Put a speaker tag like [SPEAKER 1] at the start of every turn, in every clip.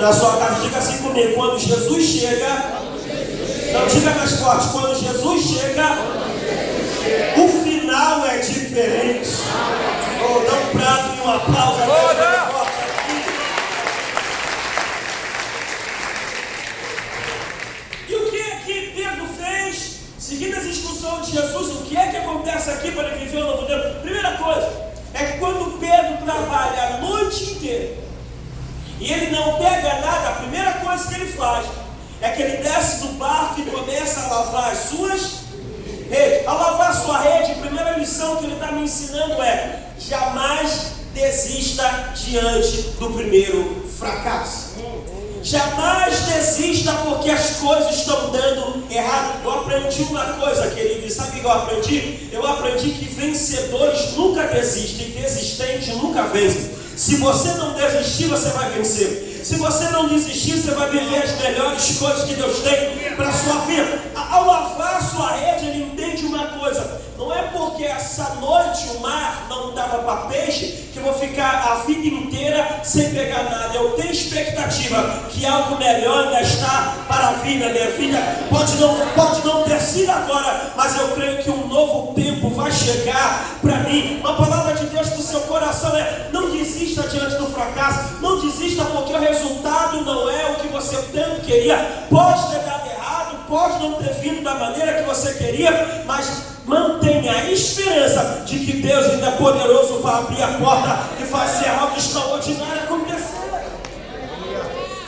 [SPEAKER 1] na sua casa. Diga assim comigo: quando Jesus chega, não, diga mais forte, quando Jesus chega, o final é diferente. Oh, dá um prato e um aplauso aqui. E o que é que Pedro fez? Seguindo as instruções de Jesus, o que é que acontece aqui para ele viver o novo tempo? Primeira coisa, é que quando Pedro trabalha a noite inteira e ele não pega nada, a primeira coisa que ele faz é que ele desce do barco e começa a lavar as suas redes. Ao lavar a sua rede, a primeira lição que ele está me ensinando é: jamais desista diante do primeiro fracasso. Jamais desista porque as coisas estão dando errado. Eu aprendi uma coisa, querido, e sabe o que eu aprendi? Eu aprendi que vencedores nunca desistem, desistentes nunca vencem. Se você não desistir, você vai vencer. Se você não desistir, você vai viver as melhores coisas que Deus tem para a sua vida. Ao lavar a sua rede, ele entende uma coisa: não é porque essa noite o mar não estava para peixe que eu vou ficar a vida inteira sem pegar nada. Eu tenho expectativa que algo melhor ainda está para vir na minha vida. Pode não ter sido agora, mas eu creio que um novo tempo vai chegar para mim. Uma palavra de Deus para o seu coração é: não desista diante do fracasso. Não desista porque o resultado não é o que você tanto queria. Pode ter dado errado, pode não ter vindo da maneira que você queria, mas mantenha a esperança de que Deus ainda é poderoso para abrir a porta e fazer algo extraordinário acontecer.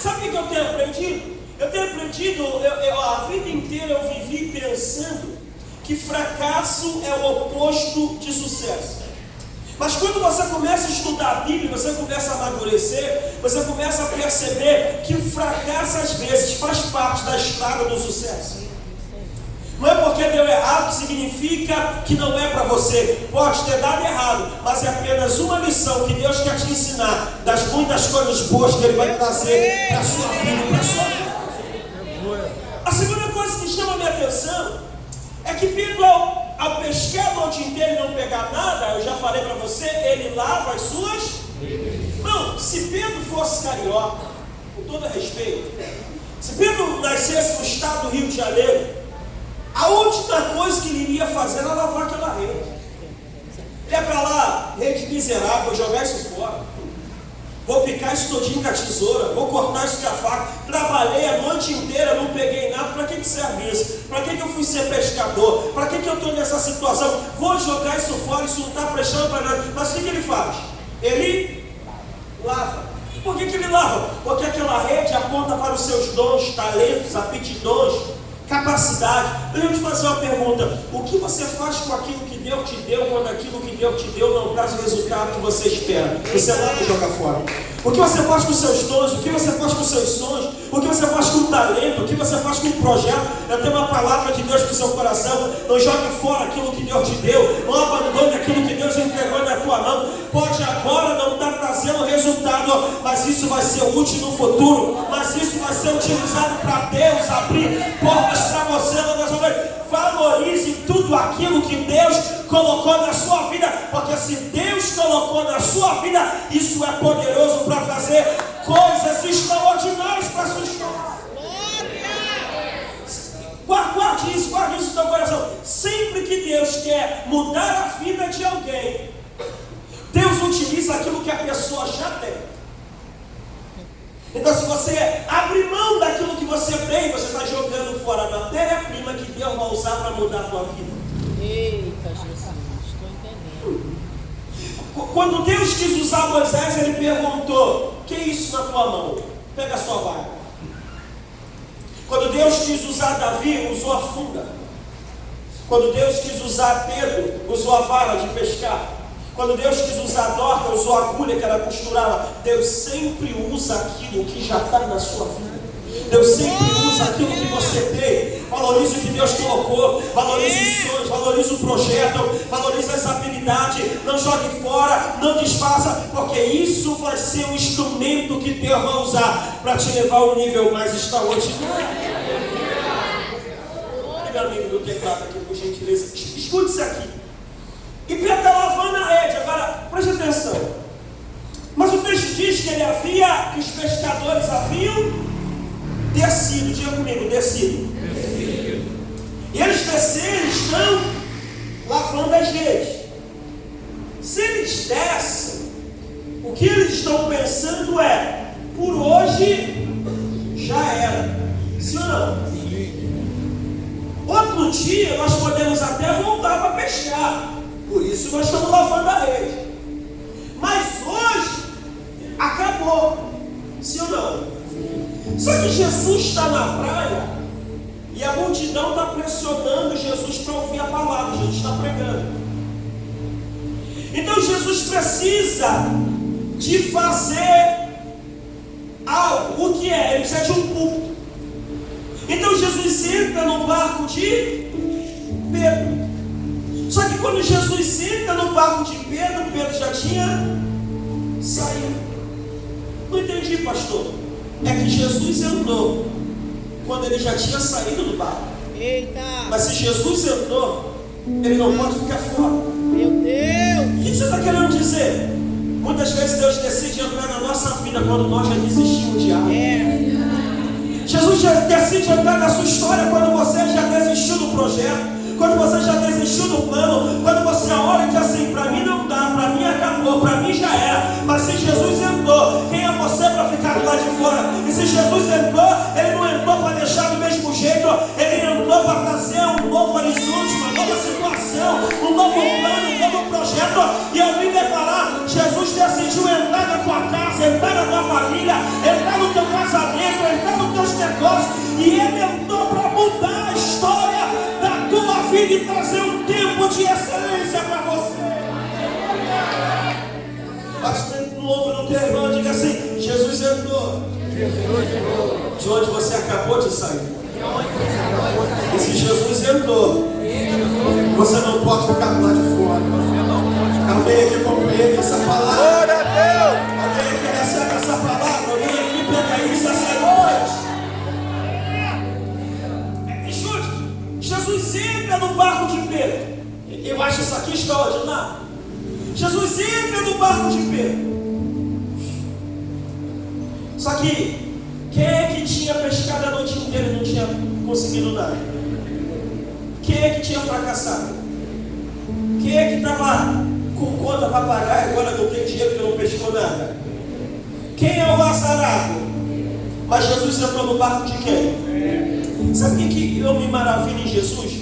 [SPEAKER 1] Sabe o que eu tenho aprendido? Eu tenho aprendido, a vida inteira eu vivi pensando que fracasso é o oposto de sucesso. Mas quando você começa a estudar a Bíblia, você começa a amadurecer, você começa a perceber que o fracasso às vezes faz parte da estrada do sucesso. Não é porque deu errado que significa que não é para você. Pode ter dado errado, mas é apenas uma lição que Deus quer te ensinar das muitas coisas boas que Ele vai trazer para a sua vida e para a sua vida. A segunda coisa que chama a minha atenção é que Pedro, ao pescar a noite inteira e não pegar nada, eu já falei para você, ele lava as suas. Não, se Pedro fosse carioca, com todo respeito, se Pedro nascesse no estado do Rio de Janeiro, a última coisa que ele iria fazer era lavar aquela rede. Ele ia para lá, rede miserável, vou jogar isso fora. Vou picar isso todinho com a tesoura, vou cortar isso com a faca. Trabalhei a noite inteira, não peguei nada. Para que serve isso? Para que eu fui ser pescador? Para que eu estou nessa situação? Vou jogar isso fora, isso não está prestando para nada. Mas o que ele faz? Ele lava. Por que ele lava? Porque aquela rede aponta para os seus dons, talentos, aptidões, capacidade. Eu vou te fazer uma pergunta: o que você faz com aquilo que Deus te deu quando aquilo que Deus te deu não traz o resultado que você espera? Você lava e joga fora. O que você faz com os seus dons? O que você faz com os seus sonhos? O que você faz com o talento? O que você faz com o projeto? Eu tenho uma palavra de Deus para o seu coração: não jogue fora aquilo que Deus te deu, não abandone aquilo que Deus entregou na tua mão. Pode agora não estar trazendo resultado, mas isso vai ser útil no futuro, mas isso vai ser utilizado para Deus abrir portas para você. Valorize tudo aquilo que Deus colocou na sua vida, porque se Deus colocou na sua vida, isso é poderoso para trazer coisas extraordinárias para a sua história. Guarde isso no seu coração. Sempre que Deus quer mudar a vida de alguém, Deus utiliza aquilo que a pessoa já tem. Então, se você abrir mão daquilo que você tem, você está jogando fora a matéria-prima que Deus vai usar para mudar a tua vida.
[SPEAKER 2] Eita, Jesus, estou entendendo.
[SPEAKER 1] Quando Deus quis usar Moisés, Ele perguntou: o que é isso na tua mão? Pega a sua vara. Quando Deus quis usar Davi, usou a funda. Quando Deus quis usar Pedro, usou a vara de pescar. Quando Deus quis usar Dorca, usou a agulha que ela costurava. Deus sempre usa aquilo que já está na sua vida. Deus sempre usa aquilo que você tem. Valorize o que Deus colocou. Valorize os sonhos, valorize o projeto, valorize as habilidades. Não jogue fora, não desfaça, porque isso vai ser um instrumento que Deus vai usar para te levar a um nível mais extraordinário. Olha, meu amigo do teclado aqui, por gentileza, escute isso aqui. E Pedro está lavando a rede. Agora, preste atenção. Mas o texto diz que que os pescadores haviam descido. Diga comigo, descido. E eles desceram, estão lavando as redes. Se eles descem, o que eles estão pensando é: por hoje já era. Sim ou não? Outro dia nós podemos até voltar para pescar. Por isso nós estamos lavando a rede. Mas hoje acabou. Sim ou não? Só que Jesus está na praia e a multidão está pressionando Jesus para ouvir a palavra. Jesus está pregando. Então Jesus precisa de fazer algo. O que é? Ele precisa de um púlpito. Então Jesus entra no barco de Pedro. Só que quando Jesus entra no barco de Pedro, Pedro já tinha saído. Não entendi, pastor. É que Jesus entrou quando ele já tinha saído do barco.
[SPEAKER 2] Eita!
[SPEAKER 1] Mas se Jesus entrou, ele não pode ficar fora.
[SPEAKER 2] Meu Deus!
[SPEAKER 1] O que você está querendo dizer? Muitas vezes Deus decide entrar na nossa vida quando nós já desistimos de algo. Jesus já decide entrar na sua história quando você já desistiu do projeto, quando você já desistiu do plano, quando você olha e diz assim: para mim não dá, para mim acabou, para mim já era. Mas se Jesus entrou, quem é você para ficar do lado de fora? E se Jesus entrou, ele não entrou para deixar do mesmo jeito, ele entrou para trazer um novo horizonte, uma nova situação, um novo plano, um novo projeto. E eu vim declarar: Jesus decidiu entrar na tua casa, entrar na tua família, entrar no teu casamento, entrar nos teus negócios, e ele entrou para mudar a história da tua vida e trazer um tempo de excelência para você. Bastante no ombro do teu irmão, diga assim: Jesus entrou de onde você acabou de sair. E se Jesus entrou, você não pode ficar do lado de fora. Alguém aqui compreende essa palavra? Alguém aqui recebe essa palavra? Alguém aqui pega isso essa noite? Escute, Jesus entra no barco de Pedro. Eu acho isso aqui extraordinário. Jesus entra no barco de Pedro. Só que quem é que tinha pescado a noite inteira e não tinha conseguido nada? Quem é que tinha fracassado? Quem é que estava com conta para pagar e agora não tem dinheiro porque não pescou nada? Quem é o azarado? Mas Jesus entrou no barco de quem? Sabe o que eu me maravilho em Jesus?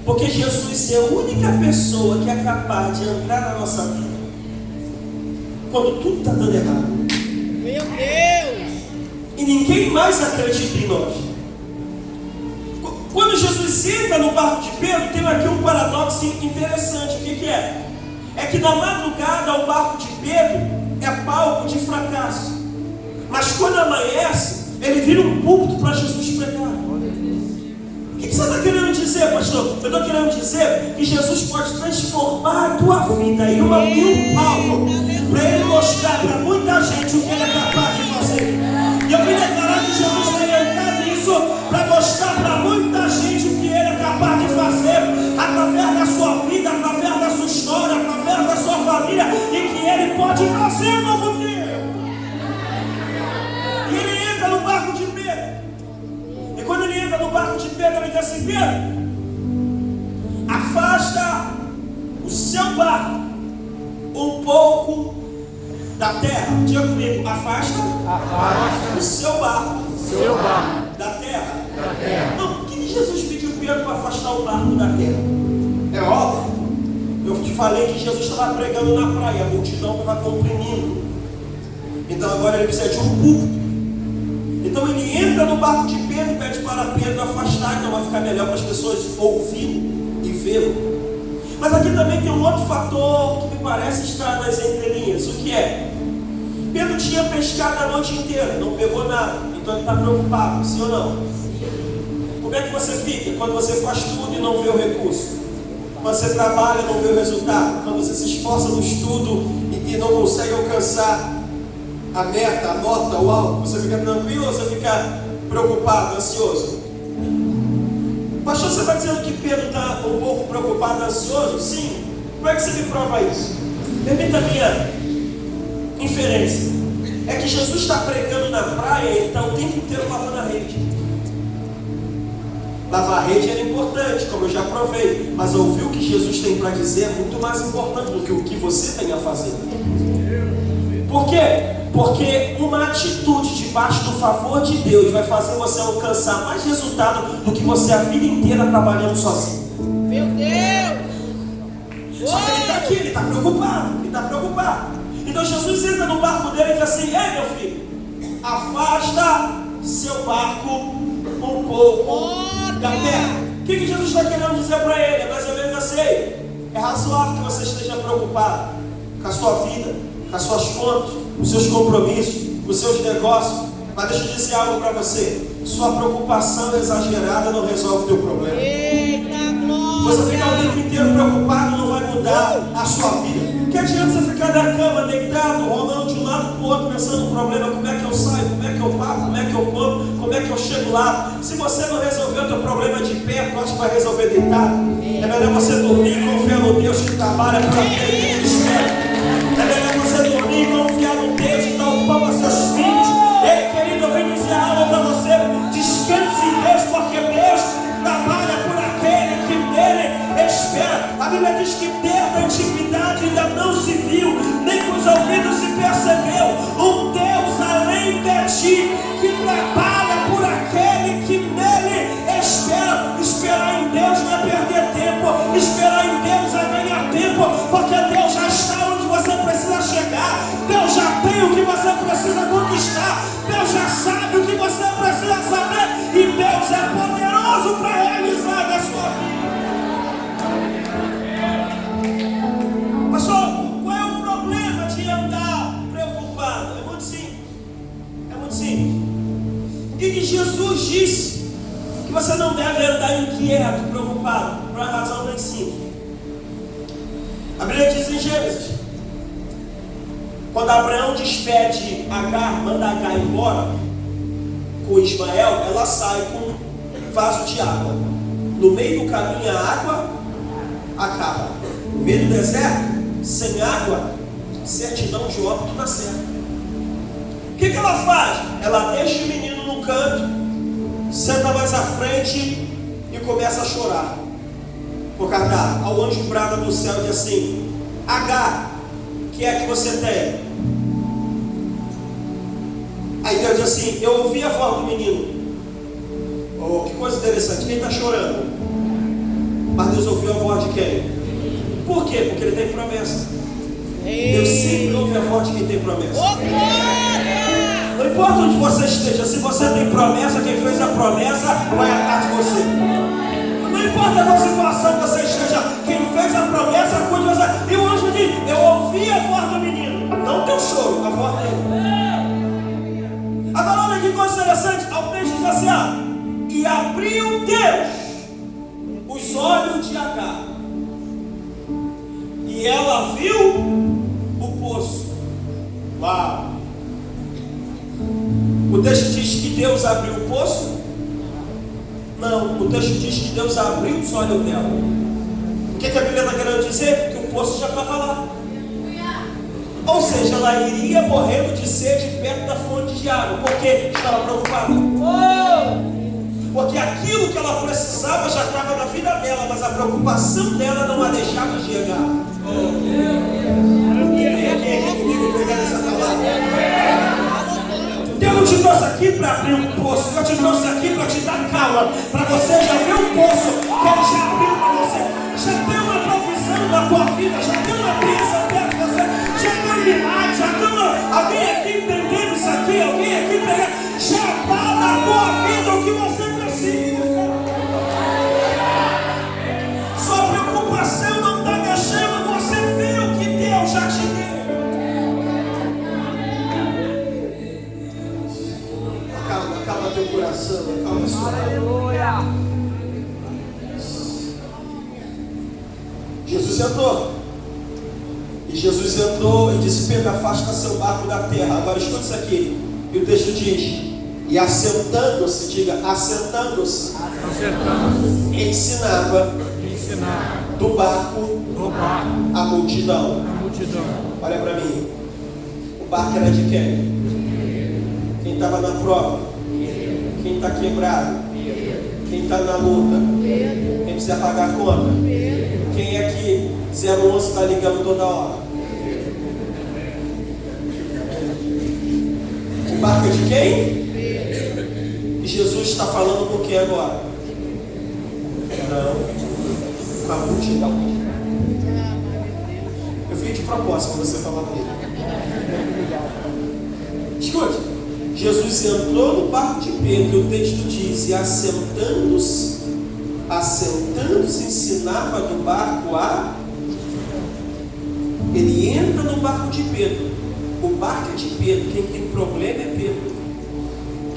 [SPEAKER 1] Porque Jesus é a única pessoa que é capaz de entrar na nossa vida quando tudo está dando errado.
[SPEAKER 2] Meu Deus!
[SPEAKER 1] E ninguém mais acredita em nós. Quando Jesus entra no barco de Pedro, tem aqui um paradoxo interessante. O que é? É que na madrugada o barco de Pedro é palco de fracasso. Mas quando amanhece, ele vira um púlpito para Jesus pregar. O que você está querendo dizer, pastor? Eu estou querendo dizer que Jesus pode transformar a tua vida em um palco para ele mostrar para muita gente o que ele é capaz de fazer. E eu vim declarar que Jesus vai entrar nisso para mostrar para muita gente o que ele é capaz de fazer através da sua vida, através da sua história, através da sua família, e que ele pode trazer um novo tempo. E ele entra no barco de Pedro. E quando ele entra no barco de Pedro, ele diz assim: Pedro, afasta o seu barco um pouco da terra. Diga comigo: afasta o seu barco da terra. Não, por que Jesus pediu Pedro para afastar o barco da terra? É óbvio. Eu te falei que Jesus estava pregando na praia, a multidão estava comprimindo. Então agora ele precisa de um púlpito. Então ele entra no barco de Pedro e pede para Pedro afastar, então vai ficar melhor para as pessoas ouvirem e vê-lo. Mas aqui também tem um outro fator que me parece estar nas entrelinhas. O que é? Pedro tinha pescado a noite inteira, não pegou nada, então ele está preocupado, sim ou não? Como é que você fica quando você faz tudo e não vê o recurso? Quando você trabalha e não vê o resultado? Quando você se esforça no estudo e não consegue alcançar a meta, a nota, o alvo? Você fica tranquilo ou você fica preocupado, ansioso? Pastor, você está dizendo que Pedro está um pouco preocupado, ansioso? Sim. Como é que você me prova isso? Permita a minha inferência. é que Jesus está pregando na praia, ele está o tempo inteiro lavando a rede. Lavar a rede era importante, como eu já provei, mas ouvir o que Jesus tem para dizer é muito mais importante do que o que você tem a fazer. Por quê? Porque uma atitude debaixo do favor de Deus vai fazer você alcançar mais resultado do que você a vida inteira trabalhando sozinho.
[SPEAKER 2] Meu Deus!
[SPEAKER 1] Só que ele está aqui, ele está preocupado. Então Jesus entra no barco dele e diz assim: ei, meu filho, afasta seu barco um pouco da terra. O que Jesus está querendo dizer para ele? É mais ou menos assim: é razoável que você esteja preocupado com a sua vida, com as suas contas, com os seus compromissos, com os seus negócios. Mas deixa eu dizer algo para você: sua preocupação exagerada não resolve o teu problema.
[SPEAKER 2] Eita glória!
[SPEAKER 1] Você ficar o tempo inteiro preocupado não vai mudar a sua vida. Que adianta você ficar na cama, deitado, rolando de um lado para o outro, pensando no problema: como é que eu saio, como é que eu pago, como é que eu como, como é que eu chego lá. Se você não resolver o teu problema de perto, acho que vai resolver deitado. É melhor você dormir e confiar no Deus que trabalha para aquele que espera. É melhor você dormir e confiar no Deus que dá o pão a seus filhos. Ei, querido, eu venho dizer algo para você: descanse em Deus, porque Deus trabalha por aquele que nele espera. A Bíblia diz que desde a antiguidade ainda não se viu, nem com os ouvidos se percebeu, um Deus além de ti, que trabalha por aquele que nele espera. Esperar em Deus não é perder tempo, esperar em Deus é ganhar tempo, porque Deus já está onde você precisa chegar, Deus já tem o que você precisa conquistar, Deus já sabe o que você precisa saber, e Deus é poderoso para realizar na sua vida. Pastor, qual é o problema de andar preocupado? É muito simples. O que Jesus disse? Que você não deve andar inquieto, preocupado, por uma razão bem simples. A Bíblia diz em Gênesis: quando Abraão despede Agar, manda Agar embora com Ismael, ela sai com um vaso de água. No meio do caminho a água acaba. No meio do deserto, sem água, certidão de óbito na certa. O que ela faz? Ela deixa o menino no canto, senta mais à frente e começa a chorar. Por causa ao anjo brada do céu e diz assim: Agar, o que é que você tem? Aí Deus diz assim: eu ouvi a voz do menino. Oh, que coisa interessante, quem está chorando? Mas Deus ouviu a voz de quem? Por quê? Porque ele tem promessa. Deus sempre ouve a voz de quem tem promessa. Não importa onde você esteja, se você tem promessa, quem fez a promessa vai atrás de você. Não importa qual situação você esteja, quem fez a promessa cuide de você. E o anjo diz: eu ouvi a voz do menino, não teu choro, a voz dele. Agora olha que coisa interessante, ao texto diz assim: e abriu Deus os olhos de Agar, e ela viu o poço. Uau! O texto diz que Deus abriu o poço? Não, o texto diz que Deus abriu os olhos dela. O que a Bíblia está querendo dizer? Que o poço já estava lá. Ou seja, ela iria morrendo de sede perto da fonte de água. Por quê? Estava preocupada. Porque aquilo que ela precisava já estava na vida dela, mas a preocupação dela não a deixava chegar. Quem é que comigo pegar essa palavra? Deus não te trouxe aqui para abrir um poço, Deus te trouxe aqui para te dar calma, para você já ver um poço que Ele já abriu para você. Já tem uma provisão na tua vida, já tem uma bênção perto de você, já tem um milagre, já tem alguém aqui entendendo isso aqui, alguém aqui pegando, já está na tua vida o que você precisa. Sua preocupação não está deixando você ver o que Deus já te deu. Acalma teu coração, acalma sua alma. Jesus entrou. E Jesus entrou e disse: Pedro, afasta seu barco da terra. Agora escuta isso aqui. E o texto diz: e assentando-se, diga, assentando-se, ensinava do barco a multidão. Olha para mim. O barco era de quem? estava na prova? Quem está quebrado? Quem está na luta? Quem precisa pagar a conta? Quem é que 011 está ligando toda hora? O barco é de quem? E Jesus está falando com quem agora? Não, com a multidão. Eu fiz de propósito para você falar dele. Escute, Jesus entrou no barco de Pedro, e o texto diz: e assentando-se, ensinava do barco a. Ele entra no barco de Pedro. O barco é de Pedro. Quem tem problema é Pedro.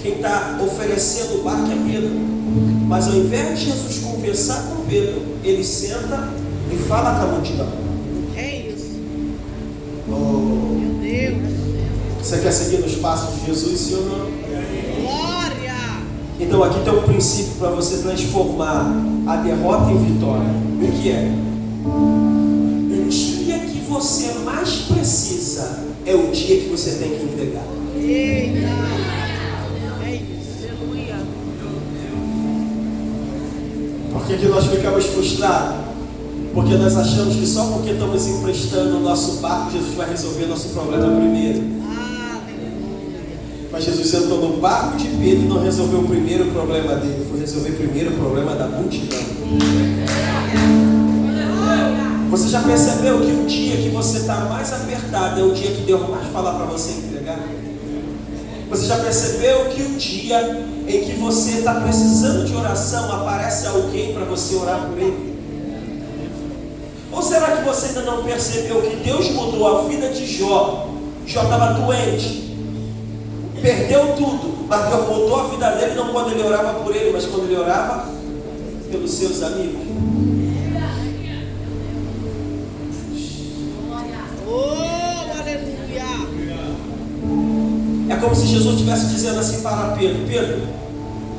[SPEAKER 1] Quem está oferecendo o barco é Pedro. Mas ao invés de Jesus conversar com Pedro, ele senta e fala com a multidão.
[SPEAKER 2] É isso.
[SPEAKER 1] Oh.
[SPEAKER 2] Meu Deus.
[SPEAKER 1] Você quer seguir nos passos de Jesus, sim ou não?
[SPEAKER 2] Glória.
[SPEAKER 1] Então aqui tem um princípio para você transformar a derrota em vitória. O que é? O dia que você mais precisa é o dia que você tem que entregar.
[SPEAKER 2] Eita. É isso. Aleluia.
[SPEAKER 1] Por que nós ficamos frustrados? Porque nós achamos que só porque estamos emprestando o nosso barco, Jesus vai resolver nosso problema primeiro. Mas Jesus entrou no barco de Pedro e não resolveu o primeiro problema dele, foi resolver primeiro o problema da multidão. Você já percebeu que o dia que você está mais apertado é o dia que Deus mais fala para você entregar? Você já percebeu que o dia em que você está precisando de oração, aparece alguém para você orar por ele? Ou será que você ainda não percebeu que Deus mudou a vida de Jó? Jó estava doente, perdeu tudo, mas Deus mudou a vida dele não quando ele orava por ele, mas quando ele orava pelos seus amigos.
[SPEAKER 2] Oh, aleluia.
[SPEAKER 1] É como se Jesus estivesse dizendo assim para Pedro: Pedro,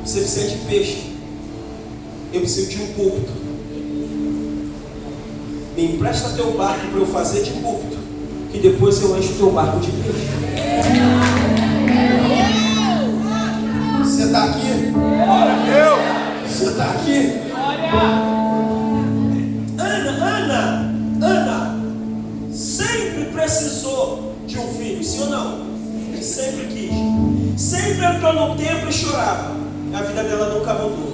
[SPEAKER 1] você precisa de peixe, eu preciso de um púlpito. Me empresta teu barco para eu fazer de púlpito, que depois eu encho teu barco de peixe. Você está aqui? Glória a Deus! Você está aqui? Ana sempre precisou de um filho, sim ou não? Sempre quis. Sempre entrou no templo e chorava. A vida dela nunca mudou.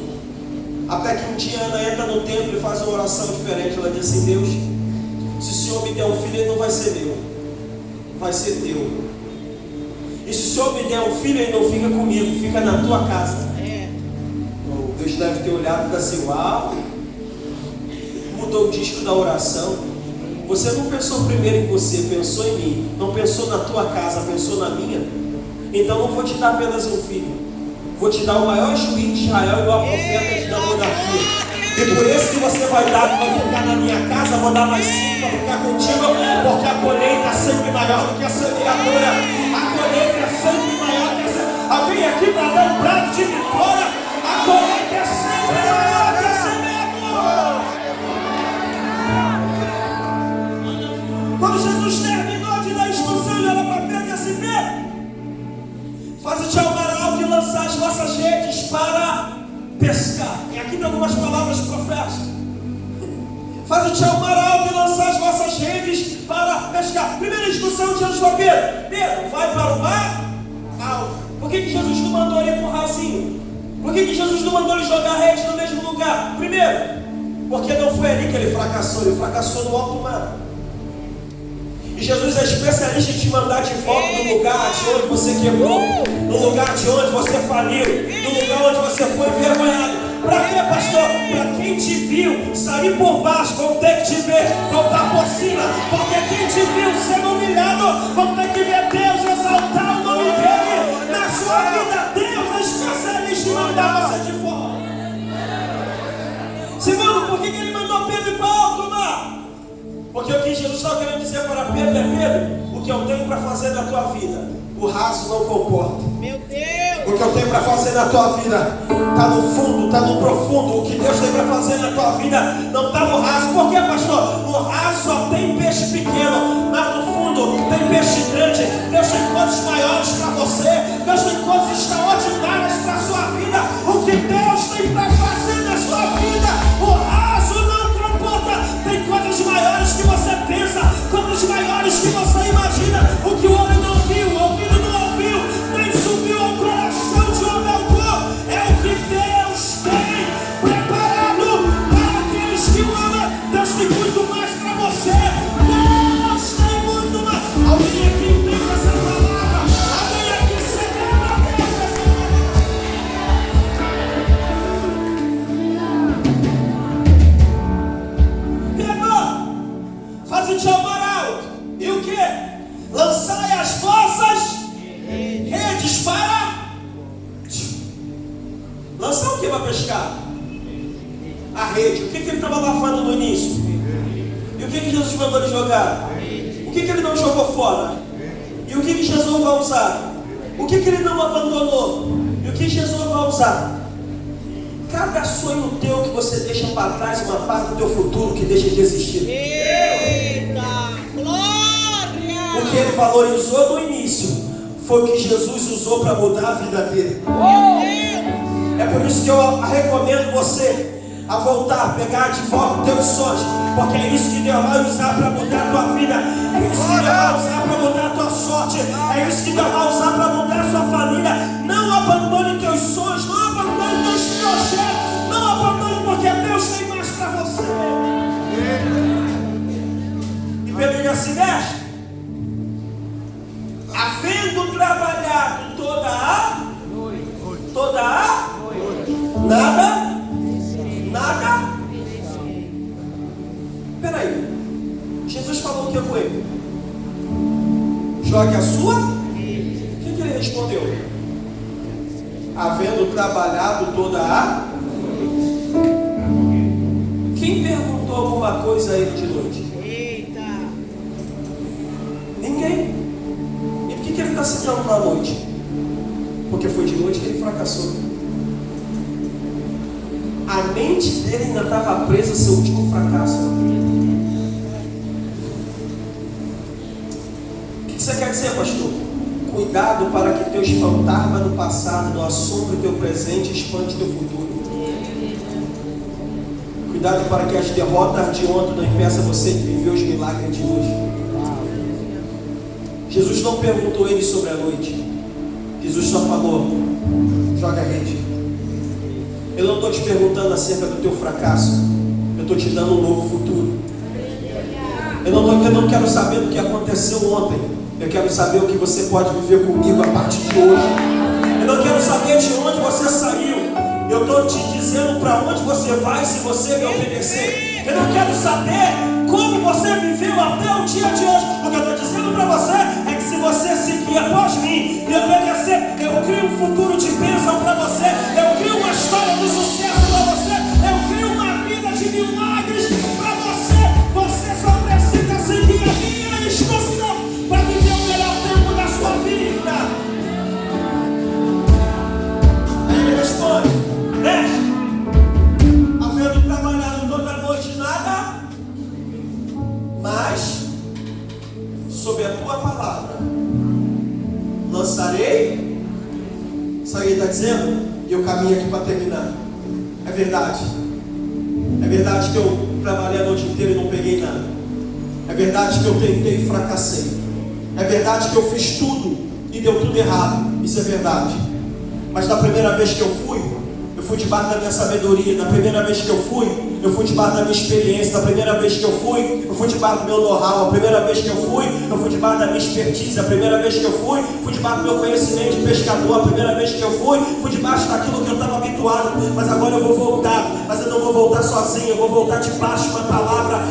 [SPEAKER 1] Até que um dia Ana entra no templo e faz uma oração diferente. Ela diz assim: Deus, se o Senhor me der um filho, ele não vai ser meu, vai ser teu. E se o Senhor me der um filho, ele não fica comigo, fica na tua casa. Deus deve ter olhado e assim: uau, mudou o disco da oração. Você não pensou primeiro em você, pensou em mim. Não pensou na tua casa, pensou na minha. Então não vou te dar apenas um filho, vou te dar o maior juiz de Israel e o maior profeta de da monarquia. E por isso que você vai ficar na minha casa. Vou dar mais 5 para ficar contigo, porque a colheita é sempre maior do que a semeadura. A colheita é sempre maior que essa. Alguém aqui para dar um prato de vitória. A colheita é sempre maior que a semeadura. Quando Jesus terminou de dar instrução, ele olha para Pedro e assim: Pedro, faze-te ao mar alto e lançar as vossas redes para pescar. E aqui tem algumas palavras proféticas. Faze-te ao mar alto e lançar as vossas redes para pescar. Primeira instrução de Jesus para Pedro: Pedro, vai para o mar alto. Por que Jesus não mandou ele para o rasinho? Por que Jesus não mandou ele jogar a rede no mesmo lugar? Primeiro, porque não foi ali que ele fracassou no alto mar. E Jesus é especialista em te mandar de volta no lugar de onde você quebrou, no lugar de onde você faliu, no lugar onde você foi envergonhado. Para quê, pastor? Para quem te viu sair por baixo, vão ter que te ver voltar por cima. Porque quem te viu sendo humilhado, vão ter que ver Deus exaltar o nome dele na sua vida. Deus é especialista em mandar você de volta. Segundo, por que ele mandou Pedro ir para o alto mar? Porque o que Jesus estava querendo dizer para Pedro é: Pedro, o que eu tenho para fazer na tua vida, o raso não comporta.
[SPEAKER 2] Meu Deus!
[SPEAKER 1] O que eu tenho para fazer na tua vida está no fundo, está no profundo. O que Deus tem para fazer na tua vida não está no raso. Por quê, pastor? No raso só tem peixe pequeno, mas no fundo tem peixe grande. Deus tem coisas maiores para você. Deus tem coisas Lançar o que para pescar? A rede. O que ele estava lavando no início? E o que Jesus mandou ele jogar? O que ele não jogou fora? E o que Jesus vai usar? O que ele não abandonou? E o que Jesus vai usar? Cada sonho teu que você deixa para trás, uma parte do teu futuro que deixa de existir.
[SPEAKER 2] Eita, glória!
[SPEAKER 1] O que ele valorizou no início foi o que Jesus usou para mudar a vida dele. É por isso que eu recomendo você a voltar, pegar de volta os teus sonhos, porque é isso que Deus vai usar para mudar a tua vida, é isso que Deus vai usar para mudar a tua sorte, é isso que Deus vai usar para mudar a sua família. Não abandone teus sonhos, não abandone teus projetos, não abandone, porque Deus tem mais para você. E Pedro assim, né? Havendo trabalhado toda a nada. Peraí, Jesus falou o que com ele? Jogue a sua? O que ele respondeu? Havendo trabalhado toda a. Quem perguntou alguma coisa a ele de noite?
[SPEAKER 2] Eita!
[SPEAKER 1] Ninguém. E por que ele está citando na noite? Porque foi de noite que ele fracassou. A mente dele ainda estava presa ao seu último fracasso. O que você quer dizer, pastor? Cuidado para que teus fantasmas do passado não assombrem teu presente e expande teu futuro. Cuidado para que as derrotas de ontem não impeçam você de viver os milagres de hoje. Jesus não perguntou ele sobre a noite. Jesus só falou: joga a rede. Eu não estou te perguntando acerca do teu fracasso. Eu estou te dando um novo futuro. Eu não quero saber do que aconteceu ontem. Eu quero saber o que você pode viver comigo a partir de hoje. Eu não quero saber de onde você saiu. Eu estou te dizendo para onde você vai se você me obedecer. Eu não quero saber como você viveu até o dia de hoje. O que eu estou dizendo para você é que se você seguir após mim e obedecer, eu crio um futuro de bênção para você. Eu crio uma história de sucesso para você. Eu crio uma vida de milagres para você. Você só precisa seguir a minha instrução para viver o melhor tempo da sua vida. Aí ele responde: mestre, havendo trabalhado toda a noite nada, mas sob a tua palavra lançarei. Isso aí ele está dizendo, e eu caminho aqui para terminar. É verdade. É verdade que eu trabalhei a noite inteira e não peguei nada. É verdade que eu tentei e fracassei. É verdade que eu fiz tudo e deu tudo errado. Isso é verdade. Mas da primeira vez que eu fui debaixo da minha sabedoria. Da primeira vez que eu fui debaixo da minha experiência. Da primeira vez que eu fui debaixo do meu know-how. A primeira vez que eu fui debaixo da minha expertise. A primeira vez que eu fui debaixo do meu conhecimento de pescador. A primeira vez que eu fui debaixo daquilo que eu estava habituado. Mas agora eu vou voltar. Mas eu não vou voltar sozinho. Eu vou voltar debaixo de uma palavra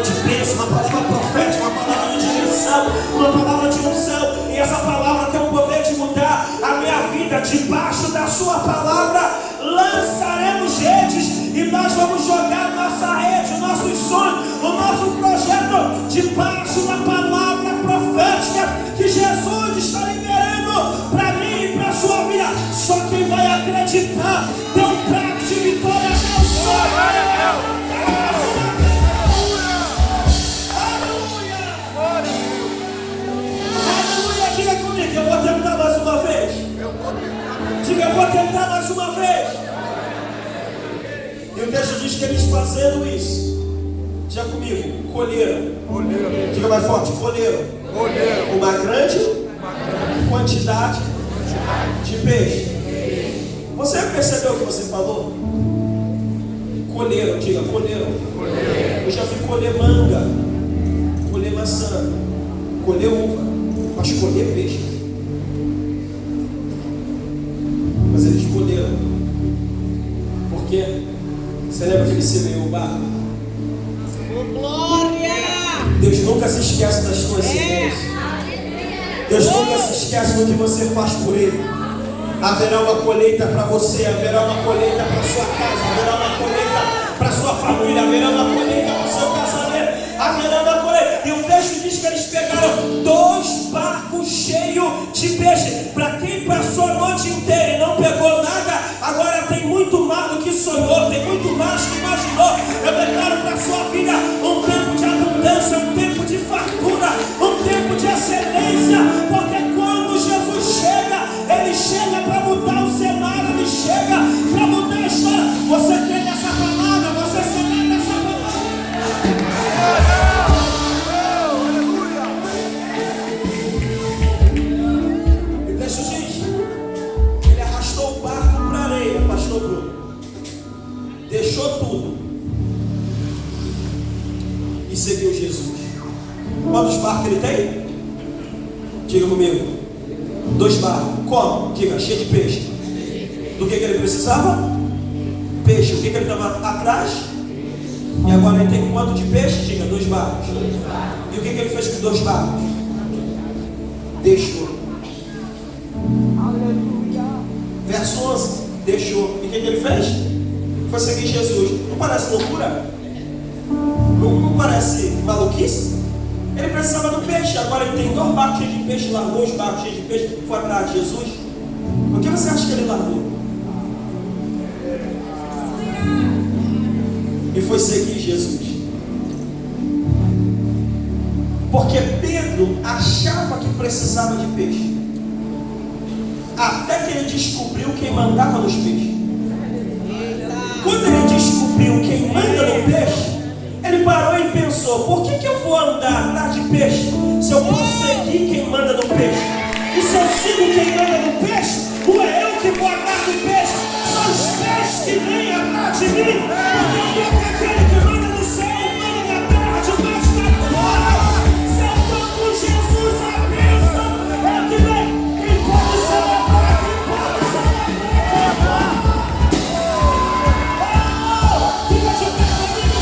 [SPEAKER 1] de bênção, uma palavra profética, uma palavra de direção, uma palavra de unção. E essa palavra tem o poder de mudar a minha vida. Debaixo da sua palavra lançaremos redes e nós vamos jogar nossa rede, os nossos sonhos, o nosso projeto debaixo da palavra profética que Jesus está liberando para mim e para a sua vida. Só quem vai acreditar tem um prato de vitória até o céu. Aleluia, diga comigo, eu vou tentar mais uma vez. Diga, eu vou tentar mais uma vez. E o texto diz que eles fazendo isso, diga comigo, colheram. Diga mais forte, colheram. Uma grande quantidade de peixe. Você percebeu o que você falou? Colheram, diga, colheram. Eu já fui colher manga, colher maçã, colher uva, mas colher peixe. Mas eles colheram. Por quê? Você lembra que ele semeou o barro?
[SPEAKER 2] Oh, glória!
[SPEAKER 1] Deus nunca se esquece das suas sementes. Deus nunca se esquece do que você faz por Ele. Haverá uma colheita para você, haverá uma colheita para sua casa, haverá uma colheita para sua família, haverá uma colheita para o seu casamento, haverá uma colheita. E o texto diz que eles pegaram 2 barcos cheios de peixe. Para quem passou a noite inteira e não pegou nada, agora tem muito mais do que sonhou, tem muito mais do que imaginou. Eu declaro para a sua vida um tempo de abundância, um tempo de fartura, um tempo de excelência, porque quando Jesus chega, Ele chega para mudar o cenário, Ele chega para mudar a história. Você crê nessa palavra? Você se crê nessa palavra? E o texto diz: Ele arrastou o barco para a areia, pastor Bruno, deixou tudo e seguiu Jesus. Quantos barcos ele tem? Diga comigo. 2 barcos. Como? Diga, cheio de peixe. Do que ele precisava? Peixe. O que ele estava atrás? E agora ele tem quanto de peixe? Diga, 2 barcos. E o que ele fez com 2 barcos? Deixou. Verso 11. Deixou. E o que ele fez? Foi seguir Jesus. Não parece loucura? Não parece maluquice? Ele precisava do peixe, agora ele tem 2 barcos cheios de peixe, largou os barcos cheios de peixe, foi atrás de Jesus. Por que você acha que ele largou? E foi seguir Jesus. Porque Pedro achava que precisava de peixe, até que ele descobriu quem mandava nos peixes. Quando ele descobriu quem manda no peixe, ele parou e pensou: por que eu vou andar atrás de peixe se eu posso seguir quem manda no peixe? E se eu sigo quem manda no peixe, não é eu que vou atrás do peixe, são os peixes que vêm atrás de mim. Porque eu que aquele que manda no céu, manda na terra, debaixo da glória. Se eu estou com Jesus, a bênção é que vem. Quem pode celebrar, quem pode celebrar. Fica de pé comigo,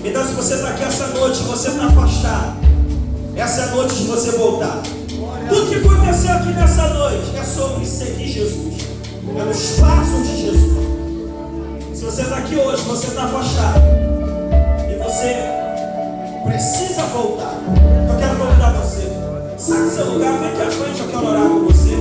[SPEAKER 1] Então, se você está aqui essa noite, você está afastado, essa é a noite de você voltar. Tudo que aconteceu aqui nessa noite é sobre seguir Jesus, é nos passos de Jesus. Se você está aqui hoje, você está afastado e você precisa voltar, eu quero convidar você. Sai do seu lugar, vem aqui à frente, eu quero orar com você.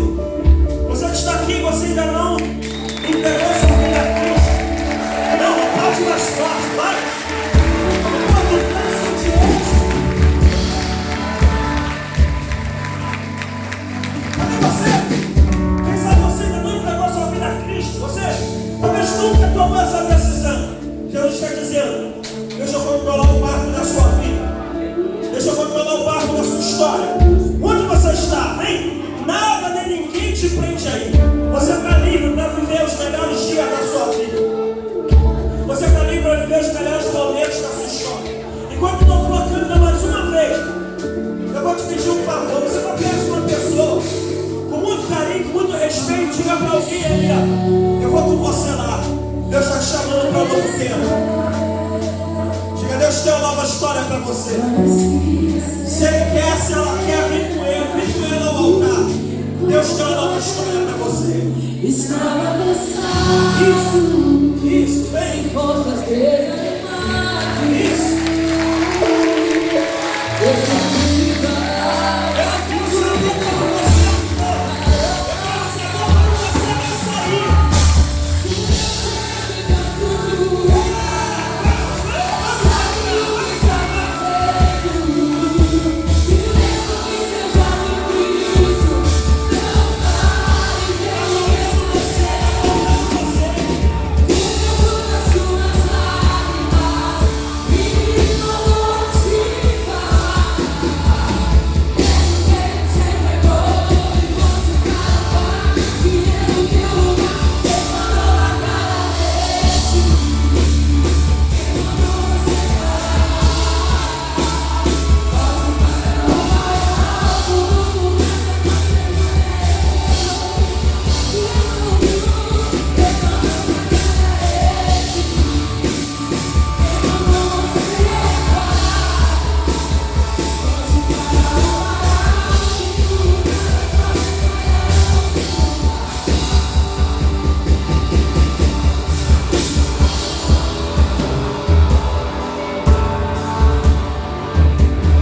[SPEAKER 1] te prende aí? Você está livre para viver os melhores dias da sua vida. Você está livre para viver os melhores momentos da sua história. Enquanto o louvor canta mais uma vez, eu vou te pedir um favor. Você vai perto de uma pessoa, com muito carinho, com muito respeito, diga para alguém ali, ó, eu vou com você lá. Deus está te chamando para um novo tempo. Diga, Deus tem uma nova história para você. Se Ele quer, se ela quer, vem com Ele ao altar. Deus tem uma nova história para você.
[SPEAKER 3] Estava cansado,
[SPEAKER 1] Isso, vem.
[SPEAKER 3] sem forças desanimadas.
[SPEAKER 1] Isso.
[SPEAKER 3] Eu senti parar.
[SPEAKER 1] Eu quero saber como você for. Eu quero saber como você vai sair.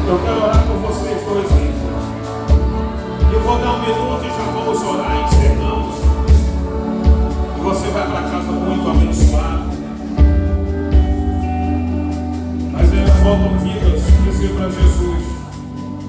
[SPEAKER 4] Eu quero orar por vocês dois aí. Eu vou dar 1 minuto e já vamos orar e encerramos. E você vai para casa muito abençoado.